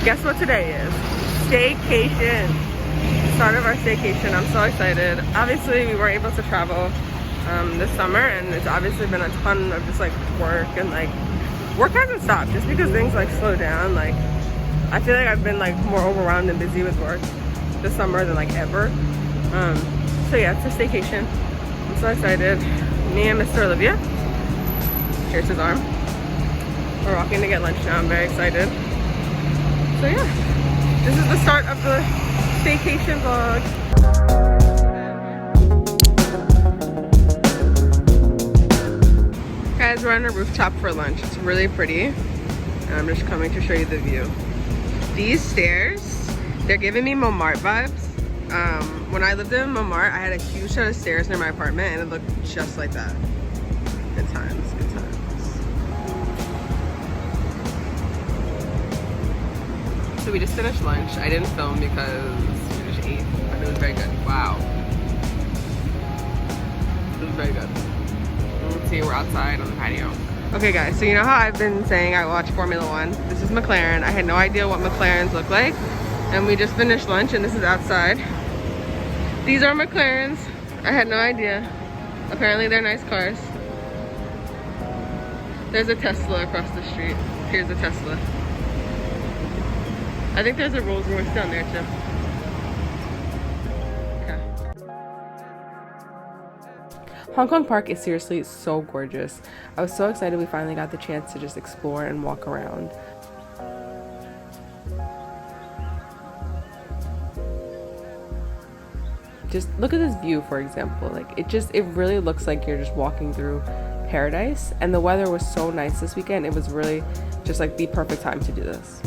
Guess what today is? Staycation. Start of our staycation. I'm so excited. Obviously we weren't able to travel this summer, and it's obviously been a ton of just like work, and like work hasn't stopped just because things like slow down. Like I feel like I've been like more overwhelmed and busy with work this summer than like ever. So yeah, it's a staycation. I'm so excited. Me and Mr. Olivia. Here's his arm. We're walking to get lunch now. I'm very excited. So yeah, this is the start of the staycation vlog. Guys, we're on a rooftop for lunch. It's really pretty, and I'm just coming to show you the view. These stairs, they're giving me Montmartre vibes. When I lived in Montmartre, I had a huge set of stairs near my apartment, and it looked just like that. Good times, good times. So we just finished lunch. I didn't film because we just ate, but it was very good. Wow. It was very good. Let's see, we're outside on the patio. Okay guys, so you know how I've been saying I watch Formula One? This is McLaren. I had no idea what McLarens look like. And we just finished lunch, and this is outside. These are McLarens. I had no idea. Apparently they're nice cars. There's a Tesla across the street. Here's a Tesla. I think there's a Rolls Royce down there too. Hong Kong Park is seriously so gorgeous. I was so excited we finally got the chance to just explore and walk around. Just look at this view, for example. Like it really looks like you're just walking through paradise, and the weather was so nice this weekend. It was really just like the perfect time to do this.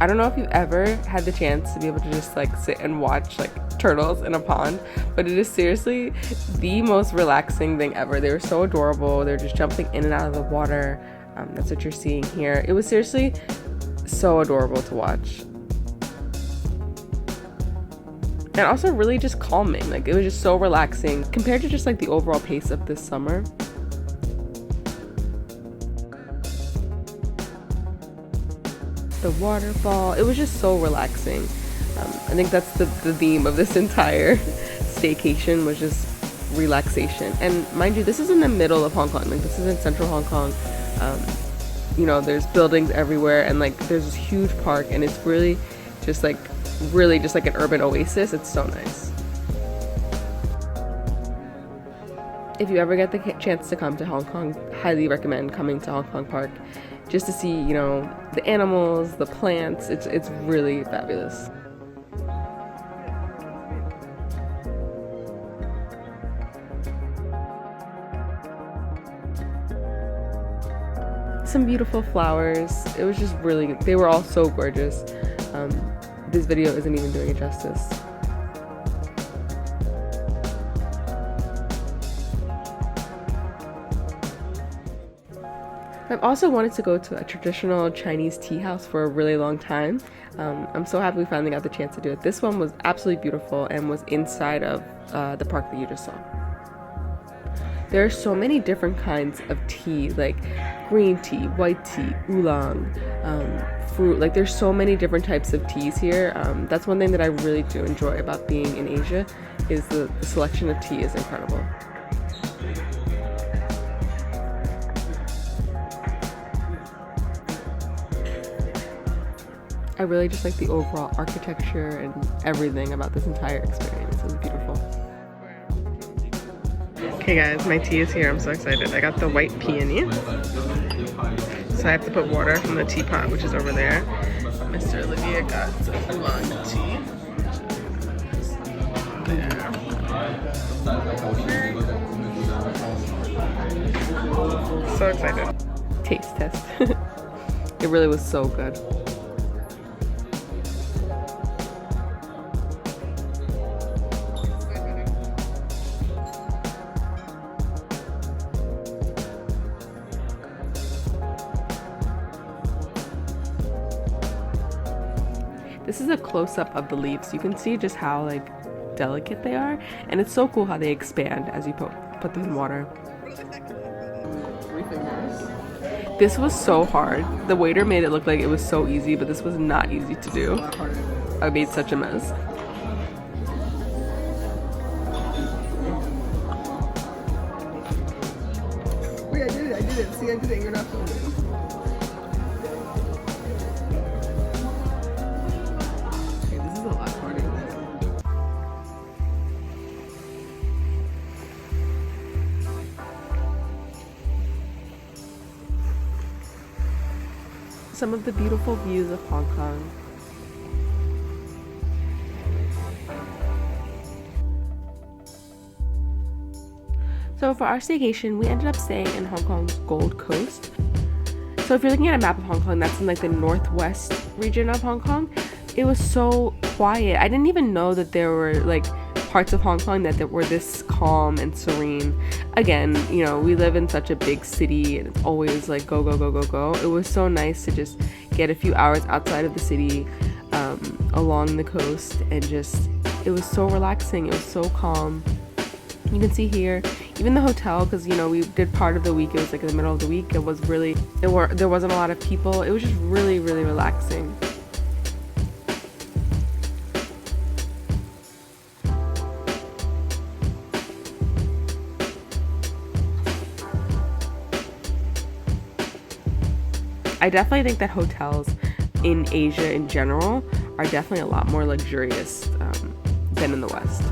I don't know if you've ever had the chance to be able to just like sit and watch like turtles in a pond, but it is seriously the most relaxing thing ever. They were so adorable. They're just jumping in and out of the water. That's what you're seeing here. It was seriously so adorable to watch. And also really just calming. Like it was just so relaxing compared to just like the overall pace of this summer. The waterfall, it was just so relaxing. I think that's the theme of this entire staycation, was just relaxation. And mind you, this is in the middle of Hong Kong. Like this is in central Hong Kong. You know, there's buildings everywhere, and like there's this huge park, and it's really just like an urban oasis. It's so nice. If you ever get the chance to come to Hong Kong, highly recommend coming to Hong Kong Park just to see, you know, the animals, the plants. It's really fabulous. Some beautiful flowers. It was just really, they were all so gorgeous. This video isn't even doing it justice. I've also wanted to go to a traditional Chinese tea house for a really long time. I'm so happy we finally got the chance to do it. This one was absolutely beautiful and was inside of the park that you just saw. There are so many different kinds of tea, like green tea, white tea, oolong, fruit. Like there's so many different types of teas here. That's one thing that I really do enjoy about being in Asia, is the selection of tea is incredible. I really just like the overall architecture and everything about this entire experience. It was beautiful. Okay guys, my tea is here. I'm so excited. I got the white peony. So I have to put water from the teapot, which is over there. Mr. Olivia got the oolong tea. There. So excited. Taste test. It really was so good. This is a close-up of the leaves. You can see just how like delicate they are, and it's so cool how they expand as you put them in water. This was so hard. The waiter made it look like it was so easy, but this was not easy to do. I made such a mess. Wait, I did it. See, I did it. You're not filming. Okay, this is a lot harder than that. Some of the beautiful views of Hong Kong. So for our staycation, we ended up staying in Hong Kong's Gold Coast. So if you're looking at a map of Hong Kong, that's in like the northwest region of Hong Kong. It was so quiet. I didn't even know that there were like parts of Hong Kong that were this calm and serene. Again, you know, we live in such a big city and it's always like go, go, go, go, go. It was so nice to just get a few hours outside of the city, along the coast, and just, it was so relaxing. It was so calm. You can see here, even the hotel, because you know we did part of the week, it was like in the middle of the week, it was really, there wasn't a lot of people. It was just really, really relaxing. I definitely think that hotels in Asia in general are definitely a lot more luxurious than in the West.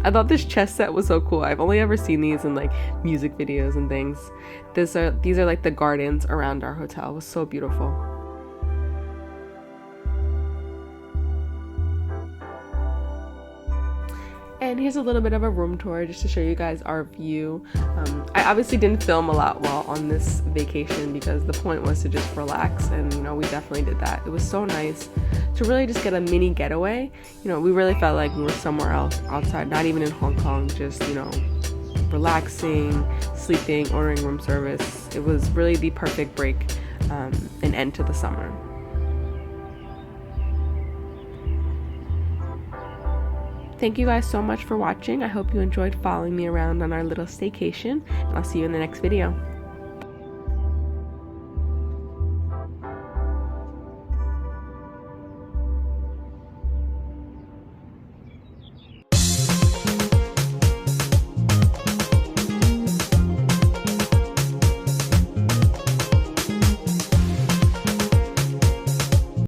I thought this chess set was so cool. I've only ever seen these in like music videos and things. These are like the gardens around our hotel. It was so beautiful. And here's a little bit of a room tour just to show you guys our view. I obviously didn't film a lot while on this vacation because the point was to just relax, and you know, we definitely did that. It was so nice to really just get a mini getaway. You know, we really felt like we were somewhere else outside, not even in Hong Kong, just, you know, relaxing, sleeping, ordering room service. It was really the perfect break and end to the summer. Thank you guys so much for watching. I hope you enjoyed following me around on our little staycation, and I'll see you in the next video.